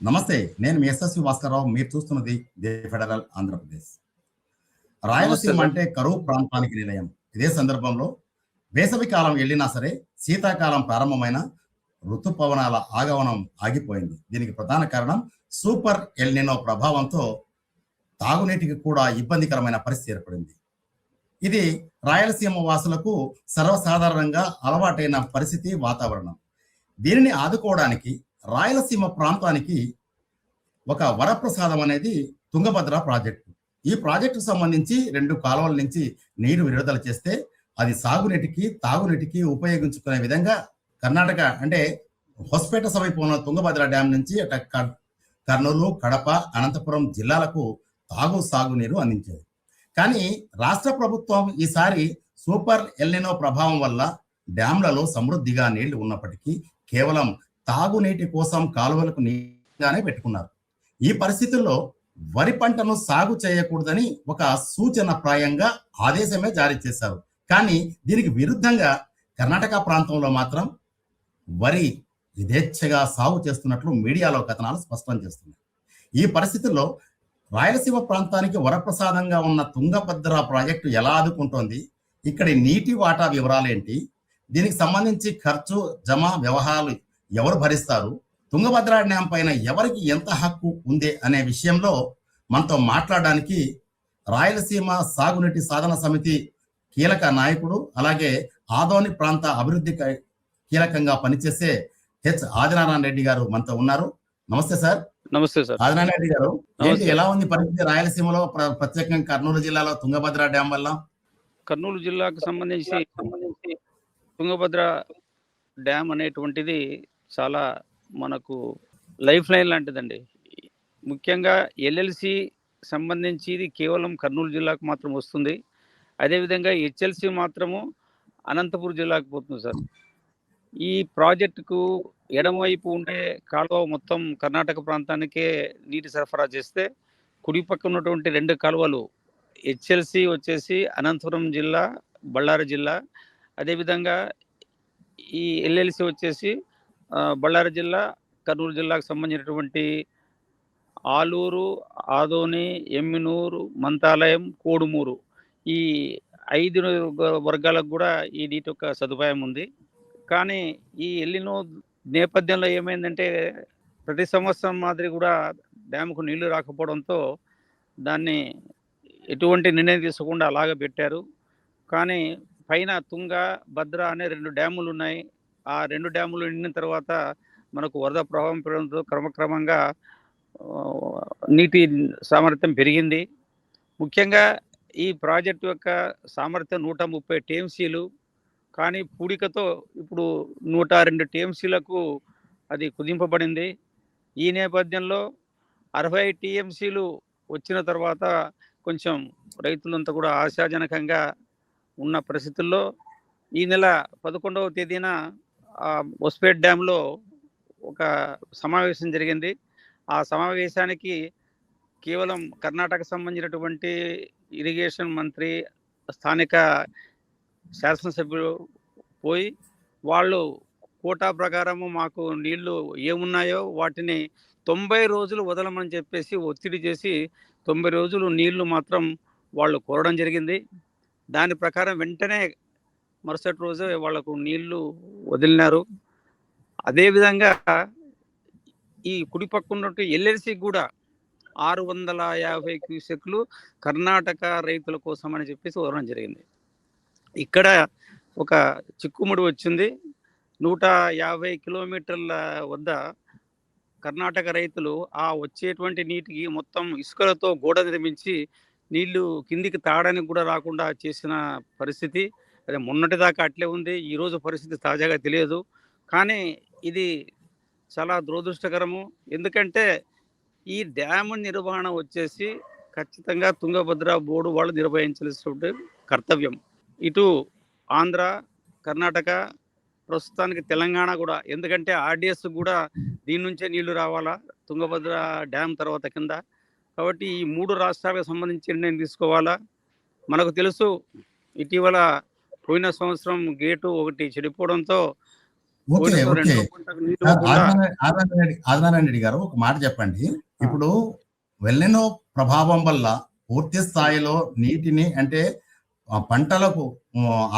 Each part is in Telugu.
నమస్తే. నేను మీ ఎస్ఎస్వి భాస్కర్‌రావు. మీరు చూస్తున్నది ది ఫెడరల్ ఆంధ్రప్రదేశ్. రాయలసీమ నమస్తే సార్. అంటే కరువు ప్రాంతానికి నిలయం. ఇదే సందర్భంలో వేసవి కాలం ఎళ్ళినా సరే, శీతాకాలం ప్రారంభమైన ఋతుపవనాల ఆగమనం ఆగిపోయింది. దీనికి ప్రధాన కారణం సూపర్ ఎల్ నినో ప్రభావంతో తాగునీటికి కూడా ఇబ్బందికరమైన పరిస్థితి ఏర్పడింది. ఇది రాయలసీమ వాసులకు సర్వసాధారణంగా అలవాటైన పరిస్థితి, వాతావరణం. దీనిని ఆదుకోవడానికి రాయలసీమ ప్రాంతానికి ఒక వరప్రసాదం అనేది తుంగభద్ర ప్రాజెక్టు. ఈ ప్రాజెక్టుకు సంబంధించి 2 కాలువల నుంచి నీరు విడుదల చేస్తే అది సాగునీటికి, తాగునీటికి ఉపయోగించుకునే విధంగా కర్ణాటక అంటే హొస్పేట సమీపంలో తుంగభద్ర డ్యాం నుంచి కర్నూలు, కడప, అనంతపురం జిల్లాలకు సాగునీరు అందించేది. కానీ రాష్ట్ర ప్రభుత్వం ఈసారి సూపర్ ఎల్నినో ప్రభావం వల్ల డ్యాంలలో సమృద్ధిగా నీళ్లు ఉన్నప్పటికీ కేవలం తాగునీటి కోసం కాలువలకు నీరుగానే పెట్టుకున్నారు. ఈ పరిస్థితుల్లో వరి పంటను సాగు చేయకూడదని ఒక సూచన ప్రాయంగా ఆదేశమే జారీ చేశారు. కానీ దీనికి విరుద్ధంగా కర్ణాటక ప్రాంతంలో మాత్రం వరి యథేచ్ఛగా సాగు చేస్తున్నట్లు మీడియాలో కథనాలు స్పష్టం చేస్తున్నాయి. ఈ పరిస్థితుల్లో రాయలసీమ ప్రాంతానికి వరప్రసాదంగా ఉన్న తుంగభద్ర ప్రాజెక్టు ఎలా ఆదుకుంటోంది, ఇక్కడి నీటి వాటా వివరాలేంటి, దీనికి సంబంధించి ఖర్చు, జమ వ్యవహారాలు ఎవరు భరిస్తారు, తుంగభద్ర డ్యాం పైన ఎవరికి ఎంత హక్కు ఉంది అనే విషయంలో మనతో మాట్లాడడానికి రాయలసీమ సాగునీటి సాధన సమితి కీలక నాయకుడు, అలాగే ఆదోని ప్రాంత అభివృద్ధికి కీలకంగా పనిచేసే ఆదినారాయణ రెడ్డి గారు మనతో ఉన్నారు. నమస్తే సార్. నమస్తే సార్. ఆదినారాయణ రెడ్డి గారు, ఏంటి ఎలా ఉంది పరిస్థితి రాయలసీమలో, ప్రత్యేకంగా కర్నూలు జిల్లాలో తుంగభద్ర డ్యాం వల్ల? కర్నూలు జిల్లాకు సంబంధించి తుంగభద్ర డ్యామ్ అనేటువంటిది చాలా మనకు లైఫ్ లైన్ లాంటిదండి. ముఖ్యంగా ఎల్ఎల్సి సంబంధించి ఇది కేవలం కర్నూలు జిల్లాకు మాత్రం వస్తుంది. అదేవిధంగా హెచ్ఎల్సి మాత్రము అనంతపురం జిల్లాకు పోతుంది సార్. ఈ ప్రాజెక్టుకు ఎడమవైపు ఉండే కాలువ మొత్తం కర్ణాటక ప్రాంతానికే నీటి సరఫరా చేస్తే, కుడి పక్క ఉన్నటువంటి 2 కాలువలు హెచ్ఎల్సి వచ్చేసి అనంతపురం జిల్లా, బళ్ళారి జిల్లా, అదేవిధంగా ఈ ఎల్ఎల్సి వచ్చేసి బళ్ళారి జిల్లా, కర్నూలు జిల్లాకు సంబంధించినటువంటి ఆలూరు, ఆదోని, ఎమ్మినూరు, మంతాలయం, కోడుమూరు ఈ 5 వర్గాలకు కూడా ఈ నీటి యొక్క సదుపాయం ఉంది. కానీ ఈ ఎల్నినో నేపథ్యంలో ఏమైందంటే, ప్రతి సంవత్సరం మాదిరి కూడా డ్యాముకు నీళ్లు రాకపోవడంతో దాన్ని ఎటువంటి నిర్ణయం తీసుకోకుండా అలాగే పెట్టారు. కానీ పైన తుంగ, భద్ర అనే 2 డ్యాములు ఉన్నాయి. ఆ 2 డ్యాములు నిండిన తర్వాత మనకు వరద ప్రవాహం పెరగడంతో క్రమక్రమంగా నీటి సామర్థ్యం పెరిగింది. ముఖ్యంగా ఈ ప్రాజెక్టు యొక్క సామర్థ్యం 130 టీఎంసీలు. కానీ పూడికతో ఇప్పుడు 102 టీఎంసీలకు అది కుదింపబడింది. ఈ నేపథ్యంలో 60 టీఎంసీలు వచ్చిన తర్వాత కొంచెం రైతులంతా కూడా ఆశాజనకంగా ఉన్న పరిస్థితుల్లో ఈ నెల 11వ తేదీన హొస్పేట్ డ్యాంలో ఒక సమావేశం జరిగింది. ఆ సమావేశానికి కేవలం కర్ణాటక సంబంధించినటువంటి ఇరిగేషన్ మంత్రి, స్థానిక శాసనసభ్యులు పోయి వాళ్ళు కోటా ప్రకారము మాకు నీళ్లు ఏమున్నాయో వాటిని 90 రోజులు వదలమని చెప్పేసి ఒత్తిడి చేసి 90 రోజులు నీళ్లు మాత్రం వాళ్ళు కోరడం జరిగింది. దాని ప్రకారం వెంటనే మరుసటి రోజే వాళ్లకు నీళ్లు వదిలినారు. అదేవిధంగా ఈ కుడిపక్కున్నట్టు ఎల్ఎల్సి కూడా 650 క్యూసెక్లు కర్ణాటక రైతుల కోసం అని చెప్పేసి వదలడం జరిగింది. ఇక్కడ ఒక చిక్కుముడి వచ్చింది. 150 కిలోమీటర్ల వద్ద కర్ణాటక రైతులు ఆ వచ్చేటువంటి నీటికి మొత్తం ఇసుకలతో గోడ నిర్మించి నీళ్లు కిందికి తాగడానికి కూడా రాకుండా చేసిన పరిస్థితి. అదే మొన్నటిదాకా అట్లే ఉంది. ఈరోజు పరిస్థితి తాజాగా తెలియదు. కానీ ఇది చాలా దురదృష్టకరము. ఎందుకంటే ఈ డ్యాము నిర్వహణ వచ్చేసి ఖచ్చితంగా తుంగభద్ర బోర్డు వాళ్ళు నిర్వహించాల్సిన కర్తవ్యం. ఇటు ఆంధ్ర, కర్ణాటక, ప్రస్తుతానికి తెలంగాణ కూడా, ఎందుకంటే ఆర్డిఎస్ కూడా దీని నుంచే నీళ్లు రావాలా తుంగభద్ర డ్యామ్ తర్వాత కింద. కాబట్టి ఈ 3 రాష్ట్రాలకు సంబంధించి నిర్ణయం తీసుకోవాలా. మనకు తెలుసు, ఇటీవల పోయిన సంవత్సరం గేటు ఒకటి చెడిపోవడంతో ఓకే పోయిన ఓకే రెండో పంటకు నీళ్ళు ఇవ్వకుండా ఆదినారాయణ రెడ్డి గారు ఒక మాట చెప్పండి. ఇప్పుడు వెల్లెనో ప్రభావం వల్ల పూర్తి స్థాయిలో నీటిని అంటే పంటలకు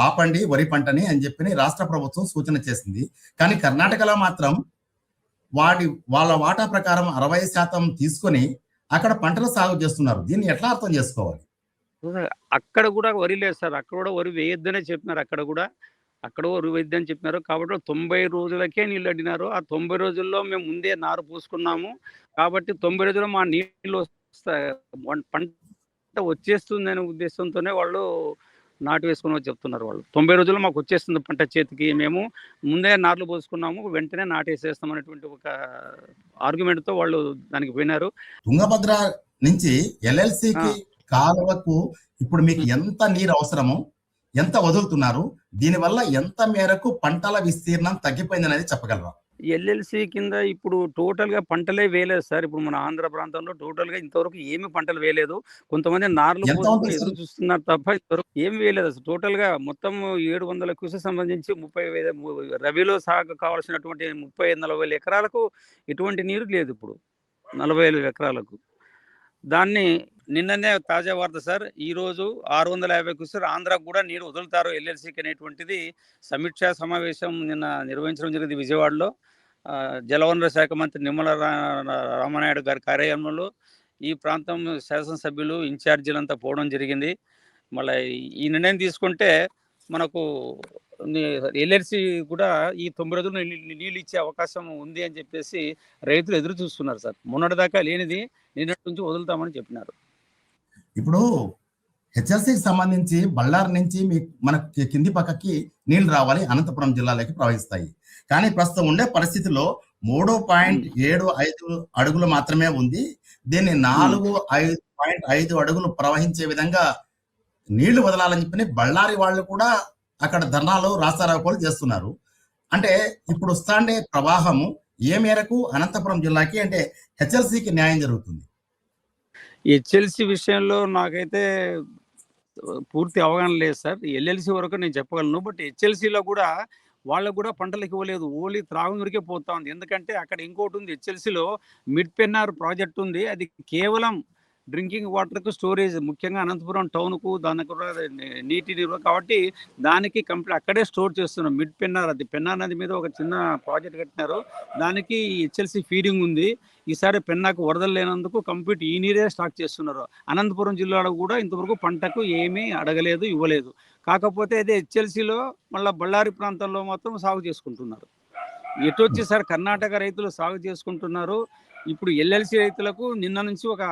ఆపండి వరి పంటని అని చెప్పి రాష్ట్ర ప్రభుత్వం సూచన చేసింది. కానీ కర్ణాటకలో మాత్రం వాళ్ళ వాటా ప్రకారం 60% తీసుకొని అక్కడ పంటలు సాగు చేస్తున్నారు. దీన్ని ఎట్లా అర్థం చేసుకోవాలి? అక్కడ కూడా వరి లేదు సార్. అక్కడ కూడా వరి వేయొద్దనే చెప్పినారు. అక్కడ వరి వేయొద్దని చెప్పినారు. కాబట్టి 90 రోజులకే నీళ్ళు అడిగినారు. ఆ 90 రోజుల్లో మేము ముందే నారు పూసుకున్నాము. కాబట్టి 90 రోజుల్లో మా నీళ్ళు పంట వచ్చేస్తుందనే ఉద్దేశంతోనే వాళ్ళు నాటు వేసుకుని చెప్తున్నారు వాళ్ళు. 90 రోజుల్లో మాకు వచ్చేస్తుంది పంట చేతికి. మేము ముందే నార్లు పోసుకున్నాము. వెంటనే నాటేసేస్తాం అనేటువంటి ఒక ఆర్గ్యుమెంట్‌తో వాళ్ళు దానికి పోయినారు. తుంగభద్ర నుంచి ఎల్ఎల్సికి కాలువకు ఇప్పుడు మీకు ఎంత నీరు అవసరమో, ఎంత వదులుతున్నారు? దీనివల్ల ఎంత మేరకు పంటల విస్తీర్ణం తగ్గిపోయింది అనేది చెప్పగలరా? ఎల్ఎల్సి కింద ఇప్పుడు టోటల్‌గా పంటలే వేయలేదు సార్. ఇప్పుడు మన ఆంధ్ర ప్రాంతంలో టోటల్‌గా ఇంతవరకు ఏమి పంటలు వేయలేదు. కొంతమంది నార్లు ఎంత పోసుకొని ఉంటుంది ఎదురు సార్? చూస్తున్నారు తప్ప ఇంతవరకు ఏమి వేయలేదు అసలు. టోటల్‌గా మొత్తం 700 క్యూసెక్ సంబంధించి 30,000 రబీలో సాగు కావాల్సినటువంటి 30, 40,000 ఎకరాలకు ఎటువంటి నీరు లేదు ఇప్పుడు. 40,000 ఎకరాలకు. దాన్ని నిన్ననే తాజా వార్త సార్. ఈరోజు 650 క్యూసెక్ ఆంధ్రాకు కూడా నీరు వదులుతారు ఎల్ఎల్సికి అనేటువంటిది సమీక్షా సమావేశం నిన్న నిర్వహించడం జరిగింది విజయవాడలో. జలవనరుల శాఖ మంత్రి నిమ్మల రామనాయుడు గారి కార్యాలయంలో ఈ ప్రాంతం శాసనసభ్యులు ఇన్ఛార్జీలంతా పోవడం జరిగింది. మళ్ళీ ఈ నిర్ణయం తీసుకుంటే మనకు ఎల్ఎల్సి కూడా ఈ 90 రోజులు నీళ్ళు ఇచ్చే అవకాశం ఉంది అని చెప్పేసి రైతులు ఎదురు చూస్తున్నారు సార్. మొన్నటిదాకా లేనిది నిన్నటి నుంచి వదులుతామని చెప్పినారు. ఇప్పుడు హెచ్ఎల్సికి సంబంధించి బళ్ళారి నుంచి మనకి కింది పక్కకి నీళ్లు రావాలి, అనంతపురం జిల్లాలోకి ప్రవహిస్తాయి. కానీ ప్రస్తుతం ఉండే పరిస్థితిలో 3.75 అడుగులు మాత్రమే ఉంది. దీన్ని 4.5 అడుగులు ప్రవహించే విధంగా నీళ్లు వదలాలని చెప్పి బళ్ళారి వాళ్ళు కూడా అక్కడ ధర్నాలు రాస్తారోకోలు చేస్తున్నారు. అంటే ఇప్పుడు వస్తాండే ప్రవాహము ఏ మేరకు అనంతపురం జిల్లాకి అంటే హెచ్ఎల్సికి న్యాయం జరుగుతుంది? హెచ్ఎల్సి విషయంలో నాకైతే పూర్తి అవగాహన లేదు సార్. ఎల్ఎల్సి వరకు నేను చెప్పగలను. బట్ హెచ్ఎల్సిలో కూడా వాళ్ళకు కూడా పంటలకు ఇవ్వలేదు. ఓన్లీ త్రాగునీరుకే పోతా ఉంది. ఎందుకంటే అక్కడ ఇంకోటి ఉంది, హెచ్ఎల్సిలో మిడ్ పెన్నార్ ప్రాజెక్ట్ ఉంది. అది కేవలం డ్రింకింగ్ వాటర్కు స్టోరేజ్, ముఖ్యంగా అనంతపురం టౌన్కు దానికి కూడా నీటి నిల్వ కాబట్టి దానికి కంప్లీట్ అక్కడే స్టోర్ చేస్తున్నాం. మిడ్ పెన్నార్, అది పెన్నార్ నది మీద ఒక చిన్న ప్రాజెక్ట్ కట్టినారు. దానికి హెచ్ఎల్సి ఫీడింగ్ ఉంది. ఈసారి పెన్నాకు వరదలు లేనందుకు కంప్లీట్ ఈ నీరే స్టాక్ చేస్తున్నారు. అనంతపురం జిల్లాలో కూడా ఇంతవరకు పంటకు ఏమీ అడగలేదు, ఇవ్వలేదు. కాకపోతే అదే హెచ్ఎల్సిలో మళ్ళీ బళ్ళారి ప్రాంతంలో మాత్రం సాగు చేసుకుంటున్నారు. ఎటు వచ్చేసారి కర్ణాటక రైతులు సాగు చేసుకుంటున్నారు. ఇప్పుడు ఎల్ఎల్సి రైతులకు నిన్న నుంచి ఒక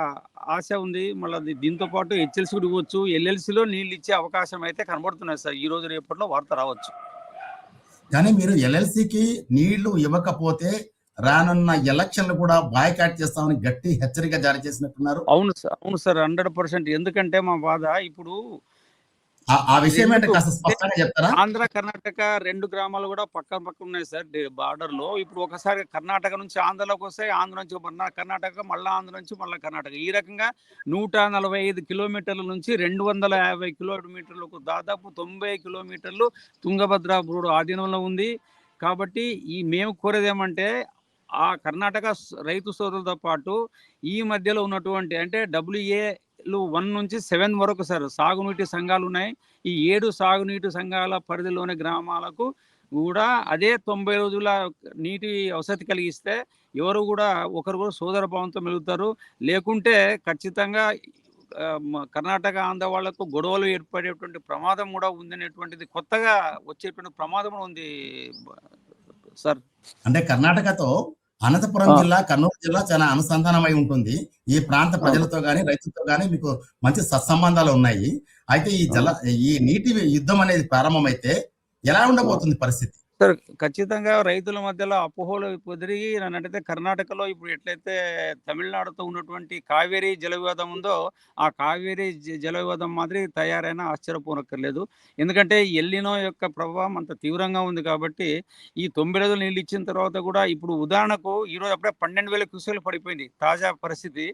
ఆశ ఉంది. మళ్ళీ దీంతో పాటు హెచ్ఎల్సి కూడా ఇవ్వచ్చు. ఎల్ఎల్సిలో నీళ్ళు ఇచ్చే అవకాశం అయితే కనబడుతున్నాయి సార్. ఈ రోజు రేపట్లో వార్త రావచ్చు. కానీ మీరు ఎల్ఎల్సికి నీళ్లు ఇవ్వకపోతే రానున్న ఎలక్షన్లు కూడా బాయ్కాట్ చేస్తామని గట్టి హెచ్చరిక జారీ చేసినట్టున్నారు. అవును సార్ 100%. ఎందుకంటే మా బాధ ఇప్పుడు ఆ విషయం ఏంటో కాస్త స్పష్టంగా చెప్తారా? ఆంధ్ర కర్ణాటక 2 గ్రామాలు కూడా పక్క ఉన్నాయి సార్ బార్డర్ లో. ఇప్పుడు ఒకసారి కర్ణాటక నుంచి ఆంధ్రలోకి వస్తాయి, ఆంధ్ర నుంచి కర్ణాటక, మళ్ళీ ఆంధ్ర నుంచి మళ్ళీ కర్ణాటక. ఈ రకంగా 145 కిలోమీటర్ల నుంచి 250 కిలోమీటర్లకు దాదాపు 90 కిలోమీటర్లు తుంగభద్ర బ్రోడ్ ఆధీనంలో ఉంది. కాబట్టి మేము కోరేది ఏమంటే ఆ కర్ణాటక రైతు సోదరులతో పాటు ఈ మధ్యలో ఉన్నటువంటి అంటే WA 1 నుంచి 7 వరకు సార్ సాగునీటి సంఘాలు ఉన్నాయి. ఈ 7 సాగునీటి సంఘాల పరిధిలోని గ్రామాలకు కూడా అదే 90 రోజుల నీటి వసతి కలిగిస్తే ఎవరు కూడా ఒకరు కూడా సోదర భావంతో మెలుగుతారు. లేకుంటే ఖచ్చితంగా కర్ణాటక ఆంధ్ర వాళ్లకు గొడవలు ఏర్పడేటువంటి ప్రమాదం కూడా ఉందనేటువంటిది కొత్తగా వచ్చేటువంటి ప్రమాదం ఉంది సార్. అంటే కర్ణాటకతో అనంతపురం జిల్లా, కర్నూలు జిల్లా చాలా అనుసంధానమై ఉంటుంది. ఈ ప్రాంత ప్రజలతో గాని రైతులతో గాని మీకు మంచి సత్సంబంధాలు ఉన్నాయి. అయితే ఈ నీటి యుద్ధం అనేది ప్రారంభమైతే ఎలా ఉండబోతుంది పరిస్థితి? సార్ ఖచ్చితంగా రైతుల మధ్యలో అపోహలు కుదిరి నన్నట్టయితే కర్ణాటకలో ఇప్పుడు ఎట్లయితే తమిళనాడుతో ఉన్నటువంటి కావేరీ జల వివాదం ఉందో ఆ కావేరీ జల వివాదం మాదిరి తయారైనా ఆశ్చర్యపోనక్కర్లేదు. ఎందుకంటే ఎల్లినో యొక్క ప్రభావం అంత తీవ్రంగా ఉంది కాబట్టి ఈ 90 రోజులు నీళ్ళు ఇచ్చిన తర్వాత కూడా ఇప్పుడు ఉదాహరణకు ఈరోజు అప్పుడే 12,000 క్యూసెక్లు పడిపోయింది తాజా పరిస్థితి.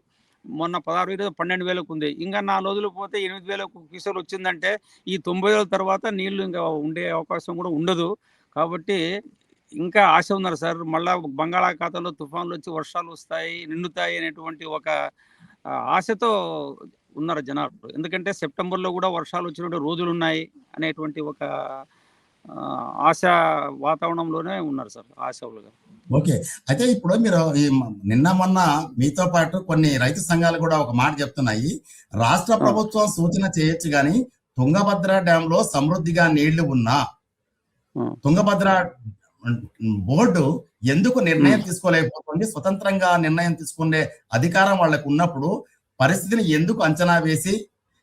మొన్న 16 12,000 ఉంది. ఇంకా 4 రోజులు పోతే 8,000 క్యూసెక్లు వచ్చిందంటే ఈ 90 రోజుల తర్వాత నీళ్లు ఇంకా ఉండే అవకాశం కూడా ఉండదు. కాబట్టి ఇంకా ఆశ ఉన్నారు సార్. మళ్ళా బంగాళాఖాతంలో తుఫాన్లు వచ్చి వర్షాలు వస్తాయి, నిండుతాయి అనేటువంటి ఒక ఆశతో ఉన్నారు జనాలు. ఎందుకంటే సెప్టెంబర్లో కూడా వర్షాలు వచ్చినటువంటి రోజులు ఉన్నాయి అనేటువంటి ఒక ఆశా వాతావరణంలోనే ఉన్నారు సార్, ఆశావులుగా. ఓకే. అయితే ఇప్పుడు మీరు నిన్న మొన్న మీతో పాటు కొన్ని రైతు సంఘాలు కూడా ఒక మాట చెప్తున్నాయి. రాష్ట్ర ప్రభుత్వం సూచన చేయొచ్చు కానీ తుంగభద్ర డ్యామ్ లో సమృద్ధిగా నీళ్లు ఉన్నా తుంగభద్ర బోర్డు ఎందుకు నిర్ణయం తీసుకోలేకపోతుంది? స్వతంత్రంగా నిర్ణయం తీసుకునే అధికారం వాళ్ళకు ఉన్నప్పుడు పరిస్థితిని ఎందుకు అంచనా వేసి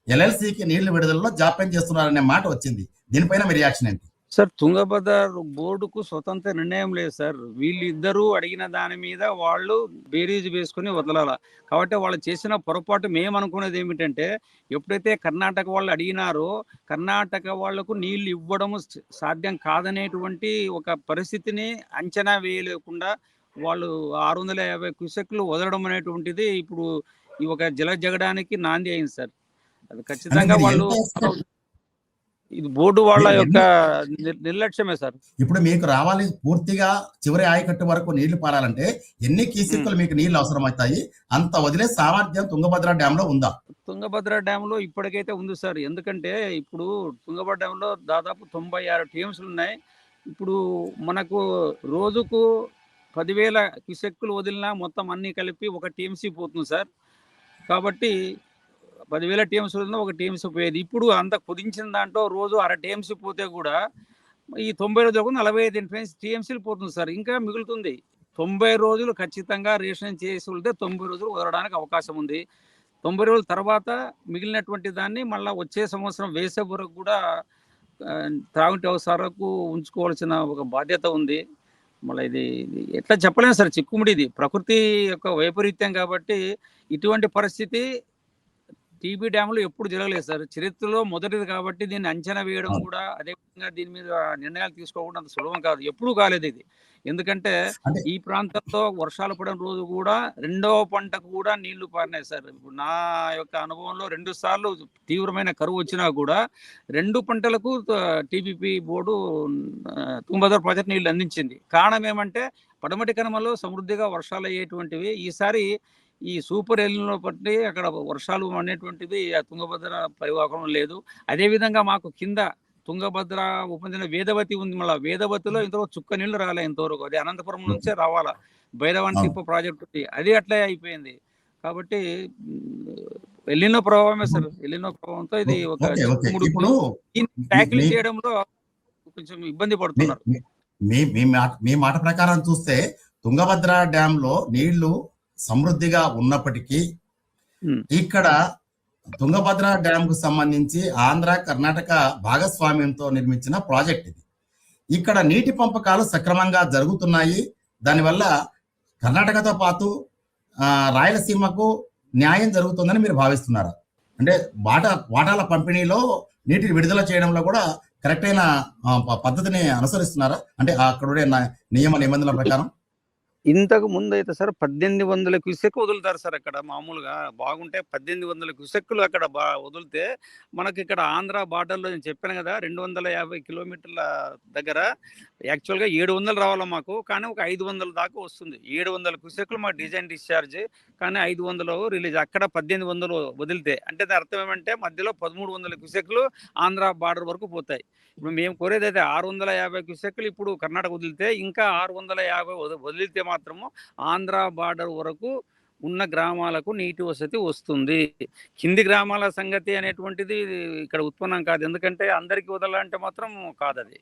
ఎల్ఎల్సికి నీళ్లు విడుదలలో జాప్యం చేస్తున్నారనే మాట వచ్చింది. దీనిపైన మీ రియాక్షన్ ఏంటి? సార్, తుంగభద్ర బోర్డుకు స్వతంత్ర నిర్ణయం లేదు సార్. వీళ్ళిద్దరూ అడిగిన దాని మీద వాళ్ళు బేరీజు వేసుకుని వదలాల. కాబట్టి వాళ్ళు చేసిన పొరపాటు మేము అనుకునేది ఏమిటంటే, ఎప్పుడైతే కర్ణాటక వాళ్ళు అడిగినారో కర్ణాటక వాళ్లకు నీళ్లు ఇవ్వడం సాధ్యం కాదనేటువంటి ఒక పరిస్థితిని అంచనా వేయలేకుండా వాళ్ళు 650 క్యూసెక్లు వదలడం అనేటువంటిది ఇప్పుడు ఈ ఒక జల జగడానికి నాంది అయింది సార్. అది ఖచ్చితంగా వాళ్ళు ఇది బోర్డు వాళ్ళ యొక్క నిర్లక్ష్యమే సార్. ఇప్పుడు మీకు రావాలి పూర్తిగా చివరి ఆయకట్టు వరకు నీళ్లు పారాలంటే ఎన్ని క్యూసెక్కులు మీకు నీళ్లు అవసరమవుతాయి? అంత వదిలే సామర్థ్యం తుంగభద్ర డ్యామ్ లో ఉందా? తుంగభద్ర డ్యామ్ లో ఇప్పటికైతే ఉంది సార్. ఎందుకంటే ఇప్పుడు తుంగభద్ర డ్యామ్ లో దాదాపు 96 టీఎంసీలు ఉన్నాయి. ఇప్పుడు మనకు రోజుకు 10,000 క్యూసెక్కులు వదిలినా మొత్తం అన్ని కలిపి ఒక టీఎంసీ పోతుంది సార్. కాబట్టి 10,000 టీఎంసీ వదిలినా ఒక టీఎంసీ పోయేది. ఇప్పుడు అంత కుదించిన దాంట్లో రోజు అర టీఎంసీ పోతే కూడా ఈ 90 రోజులకు 45 టీఎంసీలు పోతుంది సార్. ఇంకా మిగులుతుంది. 90 రోజులు ఖచ్చితంగా రేషన్ చేసి వెళ్తే 90 రోజులు వదలడానికి అవకాశం ఉంది. 90 రోజుల తర్వాత మిగిలినటువంటి దాన్ని మళ్ళీ వచ్చే సంవత్సరం వేసే వరకు కూడా త్రాగునీటి అవసరాలకు ఉంచుకోవాల్సిన ఒక బాధ్యత ఉంది. మళ్ళీ ఇది ఎట్లా చెప్పలేము సార్, చిక్కుముడి ఇది ప్రకృతి యొక్క వైపరీత్యం. కాబట్టి ఇటువంటి పరిస్థితి టీబీ డ్యామ్లో ఎప్పుడు జరగలేదు సార్. చరిత్రలో మొదటిది కాబట్టి దీన్ని అంచనా వేయడం కూడా, అదేవిధంగా దీని మీద నిర్ణయాలు తీసుకోవడం అంత సులభం కాదు, ఎప్పుడూ కాలేదు ఇది. ఎందుకంటే ఈ ప్రాంతంలో వర్షాలు పడిన రోజు కూడా రెండవ పంటకు కూడా నీళ్లు పారినాయి సార్. ఇప్పుడు నా యొక్క అనుభవంలో 2 సార్లు తీవ్రమైన కరువు వచ్చినా కూడా 2 పంటలకు టీబీపీ బోర్డు తుంగభద్ర ప్రాజెక్ట్ నీళ్లు అందించింది. కారణం ఏమంటే పడమటి కనుమలో సమృద్ధిగా వర్షాలు అయ్యేటువంటివి. ఈసారి ఈ సూపర్ ఎల్నినో బట్టి అక్కడ వర్షాలు అనేటువంటిది ఆ తుంగభద్ర పరివాహకం లేదు. అదేవిధంగా మాకు కింద తుంగభద్ర ఉపనదిన వేదవతి ఉంది. మళ్ళీ వేదవతిలో ఇంతవరకు చుక్క నీళ్లు రాలే ఇంతవరకు. అది అనంతపురం నుంచే రావాలా. భైరవాన్ టిప్పు ప్రాజెక్ట్ ఉంది, అది అట్లే అయిపోయింది. కాబట్టి ఎల్నినో ప్రభావమే సార్. ఎల్నినో ప్రభావంతో ఇది ఒక ట్యాకిల్ చేయడంలో కొంచెం ఇబ్బంది పడుతున్నారు. మీ మాట ప్రకారం చూస్తే తుంగభద్ర డ్యామ్ లో నీళ్లు సమృద్ధిగా ఉన్నప్పటికీ ఇక్కడ తుంగభద్ర డ్యామ్ కు సంబంధించి ఆంధ్ర కర్ణాటక భాగస్వామ్యంతో నిర్మించిన ప్రాజెక్ట్ ఇది. ఇక్కడ నీటి పంపకాలు సక్రమంగా జరుగుతున్నాయి. దానివల్ల కర్ణాటకతో పాటు రాయలసీమకు న్యాయం జరుగుతుందని మీరు భావిస్తున్నారా? అంటే వాటాల పంపిణీలో నీటిని విడుదల చేయడంలో కూడా కరెక్ట్ అయిన పద్ధతిని అనుసరిస్తున్నారా? అంటే అక్కడ నియమ నిబంధనల ప్రకారం ఇంతకు ముందు అయితే సార్ 1800 క్యూసెక్ వదులుతారు సార్. అక్కడ మామూలుగా బాగుంటే 1800 క్యూసెక్కులు అక్కడ వదిలితే మనకి ఇక్కడ ఆంధ్ర బార్డర్లో నేను చెప్పాను కదా 250 కిలోమీటర్ల దగ్గర యాక్చువల్గా 700 రావాలా మాకు, కానీ ఒక 500 దాకా వస్తుంది. 700 క్యూసెక్లు మాకు డిజైన్ డిశ్చార్జ్, కానీ 500 రిలీజ్. అక్కడ 1800 వదిలితే అంటే దాని అర్థం ఏమంటే మధ్యలో 1300 క్యూసెక్లు ఆంధ్ర బార్డర్ వరకు పోతాయి. ఇప్పుడు మేము కోరేది అయితే 650 క్యూసెక్లు ఇప్పుడు కర్ణాటక వదిలితే, ఇంకా 650 వదిలితే మాత్రము ఆంధ్ర బార్డర్ వరకు ఉన్న గ్రామాలకు నీటి వసతి వస్తుంది. కింది గ్రామాల సంగతి అనేటువంటిది ఇక్కడ ఉత్పన్నం కాదు. ఎందుకంటే అందరికి వదలాలంటే మాత్రం కాదు, అది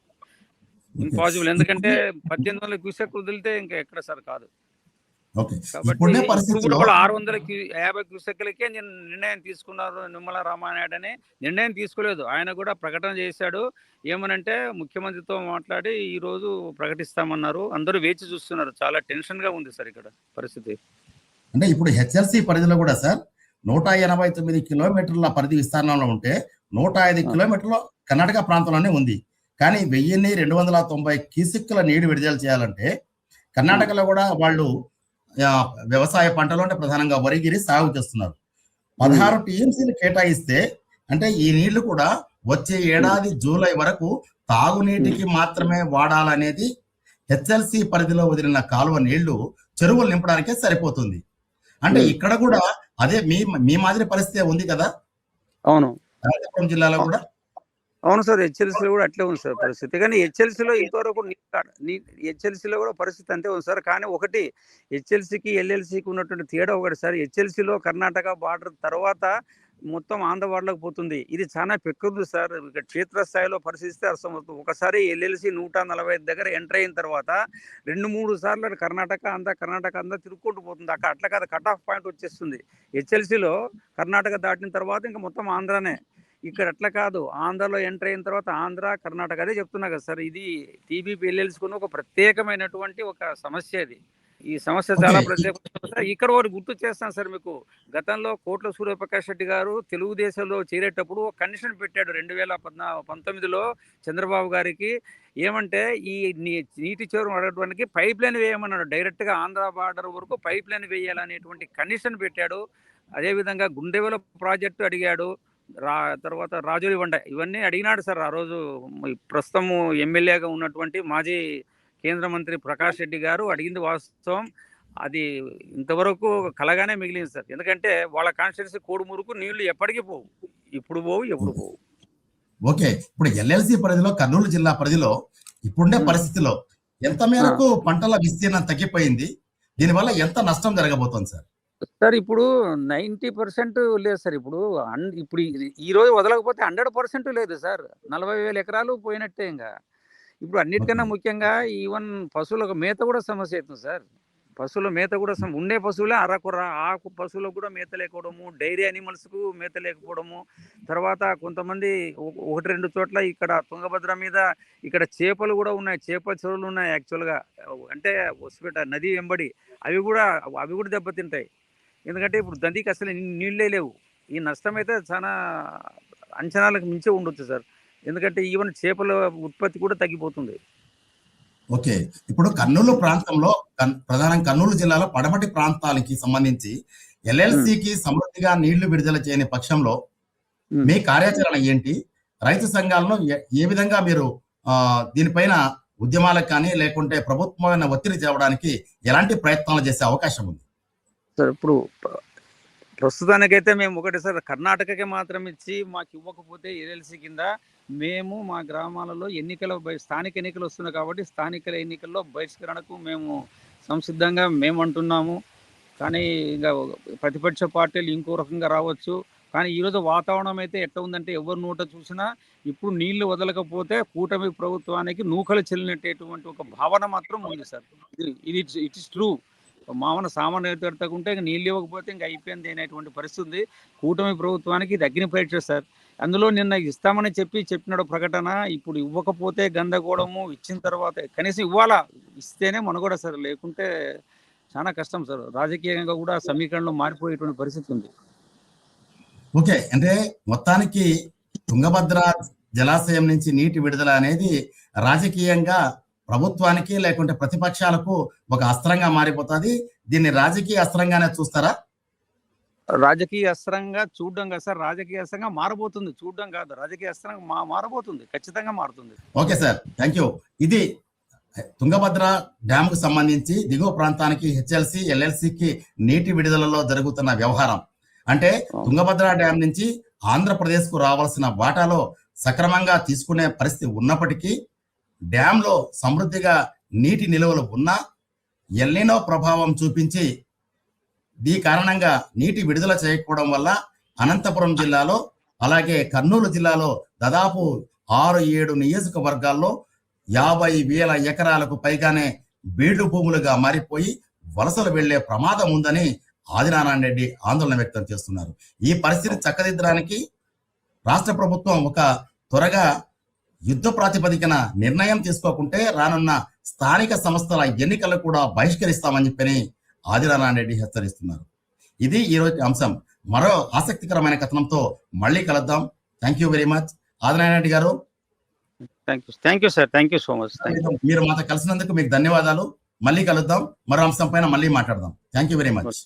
ఇంపాసిబుల్. ఎందుకంటే 1800 క్యూసెక్ వదిలితే ఇంకా ఎక్కడ సార్ కాదు. కాబట్టి ఇప్పుడు కూడా 650 క్యూసెక్లకే నిర్ణయం తీసుకున్నారు. నిమ్మల రామానాయుడు అని నిర్ణయం తీసుకోలేదు. ఆయన కూడా ప్రకటన చేశాడు. ఏమనంటే ముఖ్యమంత్రితో మాట్లాడి ఈ రోజు ప్రకటిస్తామన్నారు. అందరూ వేచి చూస్తున్నారు. చాలా టెన్షన్ గా ఉంది సార్ ఇక్కడ పరిస్థితి. అంటే ఇప్పుడు హెచ్ఎల్సి పరిధిలో కూడా సార్ 189 కిలోమీటర్ల పరిధి విస్తరణలో ఉంటే 105 కిలోమీటర్లు కర్ణాటక ప్రాంతంలోనే ఉంది. కానీ 1290 క్యూసెక్కుల నీరు విడుదల చేయాలంటే కర్ణాటకలో కూడా వాళ్ళు వ్యవసాయ పంటలు అంటే ప్రధానంగా వరిగిరి సాగు చేస్తున్నారు. 16 టీఎంసీలు కేటాయిస్తే అంటే ఈ నీళ్లు కూడా వచ్చే ఏడాది జూలై వరకు తాగునీటికి మాత్రమే వాడాలనేది హెచ్ఎల్సి పరిధిలో వదిలిన కాలువ నీళ్లు చెరువులు నింపడానికే సరిపోతుంది. అంటే ఇక్కడ కూడా అదే మీ మీ మాదిరి పరిస్థితి ఉంది కదా అవును అనంతపురం జిల్లాలో కూడా? అవును సార్, హెచ్ఎల్సీలో కూడా అట్లే ఉంది సార్ పరిస్థితి. కానీ హెచ్ఎల్సీలో ఇంతవరకు హెచ్ఎల్సీలో కూడా పరిస్థితి అంతే ఉంది సార్. కానీ ఒకటి, హెచ్ఎల్సీకి ఎల్ఎల్సీకి ఉన్నటువంటి తేడా ఒకటి సార్. హెచ్ఎల్సీలో కర్ణాటక బార్డర్ తర్వాత మొత్తం ఆంధ్ర బార్డర్లోకి పోతుంది. ఇది చాలా పెక్కుతుంది సార్. ఇక క్షేత్రస్థాయిలో పరిశీలిస్తే అర్థమవుతుంది. ఒకసారి ఎల్ఎల్సీ 145 దగ్గర ఎంటర్ అయిన తర్వాత 2-3 సార్లు కర్ణాటక అంతా తిరుక్కుంటూ పోతుంది. అట్లా కాదు, కట్ ఆఫ్ పాయింట్ వచ్చేస్తుంది. హెచ్ఎల్సీలో కర్ణాటక దాటిన తర్వాత ఇంకా మొత్తం ఆంధ్రానే. ఇక్కడ అట్లా కాదు, ఆంధ్రాలో ఎంటర్ అయిన తర్వాత ఆంధ్ర, కర్ణాటక. అదే చెప్తున్నా కదా సార్, ఇది టీబీపీ ఎల్ఎల్సీకున్న ఒక ప్రత్యేకమైనటువంటి ఒక సమస్య. ఇది ఈ సమస్య చాలా ప్రత్యేకమైన సమస్య. ఇక్కడ ఒకటి గుర్తు చేస్తాను సార్ మీకు. గతంలో కోట్ల సూర్యప్రకాష్ రెడ్డి గారు తెలుగుదేశంలో చేరేటప్పుడు ఒక కండిషన్ పెట్టాడు 2019లో చంద్రబాబు గారికి. ఏమంటే ఈ నీటి చెరువు అడగడానికి పైప్ లైన్ వేయమన్నాడు. డైరెక్ట్గా ఆంధ్ర బార్డర్ వరకు పైప్ లైన్ వేయాలనేటువంటి కండిషన్ పెట్టాడు. అదేవిధంగా గుండెవెల ప్రాజెక్టు అడిగాడు. తర్వాత రాజోలి వండ ఇవన్నీ అడిగినాడు సార్. ఆ రోజు ప్రస్తుతం ఎమ్మెల్యేగా ఉన్నటువంటి మాజీ కేంద్ర మంత్రి ప్రకాష్ రెడ్డి గారు అడిగింది వాస్తవం. అది ఇంతవరకు కలగానే మిగిలింది సార్. ఎందుకంటే వాళ్ళ కాన్స్టిట్యున్సీ కోడుమూరుకు నీళ్లు ఎప్పటికీ పోవు, ఇప్పుడు పోవు. ఓకే, ఇప్పుడు ఎల్ఎల్సి పరిధిలో కర్నూలు జిల్లా పరిధిలో ఇప్పుడుండే పరిస్థితిలో ఎంత మేరకు పంటల విస్తీర్ణం తగ్గిపోయింది? దీనివల్ల ఎంత నష్టం జరగబోతోంది సార్? సార్ ఇప్పుడు 90% లేదు సార్. ఇప్పుడు ఈ రోజు వదలకపోతే 100% లేదు సార్. 40,000 ఎకరాలు పోయినట్టే. ఇంకా ఇప్పుడు అన్నిటికన్నా ముఖ్యంగా ఈవెన్ పశువులకు మేత కూడా సమస్య అవుతుంది సార్. పశువుల మేత కూడా ఉండే పశువులే అరకొర, ఆకు పశువులకు కూడా మేత లేకపోవడము, డైరీ అనిమల్స్కు మేత లేకపోవడము. తర్వాత కొంతమంది 1-2 చోట్ల ఇక్కడ తుంగభద్ర మీద ఇక్కడ చేపలు కూడా ఉన్నాయి, చేపల చెరువులు ఉన్నాయి యాక్చువల్గా. అంటే హొస్పేట నది వెంబడి అవి కూడా దెబ్బతింటాయి. ఎందుకంటే ఇప్పుడు దండికి అసలు నీళ్ళే లేవు. ఈ నష్టం అయితే చాలా అంచనాలకు మించే ఉండొచ్చు సార్. ఎందుకంటే ఈవెన్ చేపల ఉత్పత్తి కూడా తగ్గిపోతుంది. ఓకే, ఇప్పుడు కర్నూలు ప్రాంతంలో ప్రధానంగా కర్నూలు జిల్లాలో పడమటి ప్రాంతాలకి సంబంధించి ఎల్ఎల్సికి సమృద్ధిగా నీళ్లు విడుదల చేయని పక్షంలో మీ కార్యాచరణ ఏంటి? రైతు సంఘాలను ఏ విధంగా మీరు దీనిపైన ఉద్యమాలకు కానీ లేకుంటే ప్రభుత్వమైన ఒత్తిడి తేవడానికి ఎలాంటి ప్రయత్నాలు చేసే అవకాశం ఉంది సార్? ఇప్పుడు ప్రస్తుతానికైతే మేము ఒకటి సార్, కర్ణాటకకి మాత్రం ఇచ్చి మాకు ఇవ్వకపోతే ఎల్ఎల్సి కింద మేము మా గ్రామాలలో స్థానిక ఎన్నికలు వస్తున్నాయి కాబట్టి స్థానిక ఎన్నికల్లో బహిష్కరణకు మేము సంసిద్ధంగా మేము అంటున్నాము. కానీ ఇంకా ప్రతిపక్ష పార్టీలు ఇంకో రకంగా రావచ్చు. కానీ ఈరోజు వాతావరణం అయితే ఎట్లా ఉందంటే, ఎవరి నోట చూసినా ఇప్పుడు నీళ్లు వదలకపోతే కూటమి ప్రభుత్వానికి నూకలు చెల్లినటువంటి ఒక భావన మాత్రం ఉంది సార్. It is true. మామూలు సామాన్య రైతుకుంటే ఇంకా నీళ్ళు ఇవ్వకపోతే ఇంకా అయిపోయింది అనేటువంటి పరిస్థితి ఉంది. కూటమి ప్రభుత్వానికి ఇది అగ్ని పరీక్ష సార్. అందులో నిన్న ఇస్తామని చెప్పినాడు ప్రకటన. ఇప్పుడు ఇవ్వకపోతే గందరగోళము, ఇచ్చిన తర్వాత కనీసం ఇస్తేనే మనుగడ సార్. లేకుంటే చాలా కష్టం సార్. రాజకీయంగా కూడా సమీకరణలో మారిపోయేటువంటి పరిస్థితి ఉంది. ఓకే, అంటే మొత్తానికి తుంగభద్ర జలాశయం నుంచి నీటి విడుదల అనేది రాజకీయంగా ప్రభుత్వానికి లేకుంటే ప్రతిపక్షాలకు ఒక అస్త్రంగా మారిపోతుంది. దీన్ని రాజకీయ అస్త్రంగానే చూస్తారా? రాజకీయ అస్త్రంగా చూడడం కాదు సార్, రాజకీయ అస్త్రంగా మారబోతుంది. చూడడం కాదు, రాజకీయ అస్త్రంగా మారబోతుంది, ఖచ్చితంగా మారుతుంది. Okay sir, thank you. ఇది తుంగభద్ర డ్యామ్ కు సంబంధించి దిగువ ప్రాంతానికి హెచ్ఎల్సి ఎల్ఎల్సికి నీటి విడుదలలో జరుగుతున్న వ్యవహారం. అంటే తుంగభద్ర డ్యామ్ నుంచి ఆంధ్రప్రదేశ్ కు రావాల్సిన వాటాలో సక్రమంగా తీసుకునే పరిస్థితి ఉన్నప్పటికీ డ్యామ్ లో సమృద్ధిగా నీటి నిల్వలు ఉన్నా ఎల్నినో ప్రభావం చూపించి ఈ కారణంగా నీటి విడుదల చేయకపోవడం వల్ల అనంతపురం జిల్లాలో అలాగే కర్నూలు జిల్లాలో దాదాపు 6-7 నియోజకవర్గాల్లో 50,000 ఎకరాలకు పైగానే బీడు భూములుగా మారిపోయి వలసలు వెళ్లే ప్రమాదం ఉందని ఆదినారాయణ రెడ్డి ఆందోళన వ్యక్తం చేస్తున్నారు. ఈ పరిస్థితి చక్కదిద్దడానికి రాష్ట్ర ప్రభుత్వం ఒక త్వరగా యుద్ధ ప్రాతిపదికన నిర్ణయం తీసుకోకుంటే రానున్న స్థానిక సంస్థల ఎన్నికలు కూడా బహిష్కరిస్తామని చెప్పని ఆదినారాయణ రెడ్డి హెచ్చరిస్తున్నారు. ఇది ఈ రోజు అంశం. మరో ఆసక్తికరమైన కథనంతో మళ్ళీ కలుద్దాం. Thank you very much Adinarayana Reddy గారు. Thank you sir, thank you so much. మీరు మాతో కలిసినందుకు మీకు ధన్యవాదాలు. మళ్ళీ కలుద్దాం, మరో అంశం పైన మళ్ళీ మాట్లాడదాం. Thank you very much.